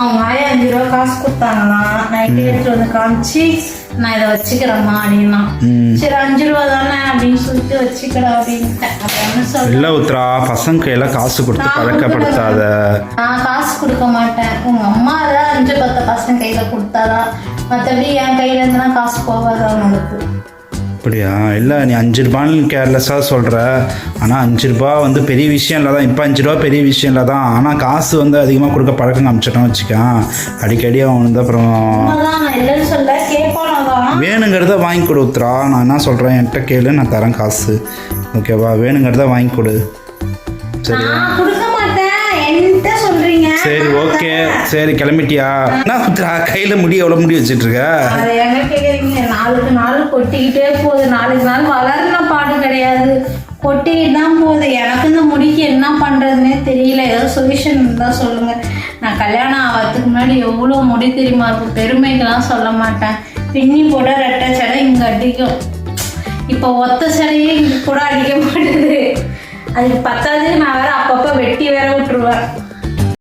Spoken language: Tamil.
அவங்க ஆயா 5 ரூபா காசு கொடுத்தாங்கன்னா நைட்டு எடுத்துட்டு வந்து காமிச்சு நான் இதை வச்சுக்கிறேம்மா அப்படின்னா சரி 5 ரூபா தானே அப்படின்னு சொல்லிட்டு வச்சுக்கிறேன் அப்படின்ட்டேன். அப்படின்னு சொல்ல இல்லை உத்ரா, பசங்க கையெல்லாம் காசு கொடுத்து பழக்கப்படுத்தாத. நான் காசு கொடுக்க மாட்டேன். உங்க அம்மா தான் 5-10 பசங்க கையில கொடுத்தாதான், மற்றபடி என் கையில இருந்துனா காசு போகாது அவங்களுக்கு. அப்படியா? இல்லை, நீ 5 ரூபான்னு கேர்லெஸ்ஸாக சொல்கிற. ஆனால் 5 ரூபா வந்து பெரிய விஷயம் இல்லை தான். இப்போ 5 ரூபா பெரிய விஷயம் இல்லை தான். ஆனால் காசு வந்து அதிகமாக கொடுக்க பழக்கம் காமிச்சிட்டோம் வச்சுக்கான். அடிக்கடி அவன் வந்து அப்புறம் நான் இல்லைன்னு சொல்ல கேட்பானதான். வேணுங்கிறத வாங்கி கொடு உத்ரா. நான் என்ன சொல்கிறேன், என்கிட்ட கேளு, நான் தரேன் காசு. ஓகேவா? வேணுங்கிறத வாங்கி கொடு. சரி, நான் கொடுக்க மாட்டேன் என்கிட்ட சொல்றீங்க. சரி, ஓகே. சரி, கிளம்பிட்டியா? என்ன உத்ரா, கையில் முடி எவ்வளோ முடி வச்சுட்டு இருக்க? அதை எங்க கேட்குறீங்க? நாளுக்கு நாள் கொட்டிக்கிட்டே போகுது. நாளுக்கு நாள் வளர்ன பாடு கிடையாது, கொட்டிக்கிட்டு தான் போகுது. எனக்கு இந்த முடிக்கு என்ன பண்ணுறதுனே தெரியல. ஏதாவது சொல்யூஷன் இருந்தால் சொல்லுங்கள். நான் கல்யாணம் ஆகிறதுக்கு முன்னாடி எவ்வளோ முடி தெரியுமா இருக்கும். பெருமைக்கெல்லாம் சொல்ல மாட்டேன். பின்னி போட ரெட்டை சடை இங்கே அடிக்கும். இப்போ ஒத்த சடையே இங்கே கூட அடிக்க மாட்டேது. அதுக்கு பத்தாது நான் வேற அப்பப்போ வெட்டி வேற விட்டுருவேன்.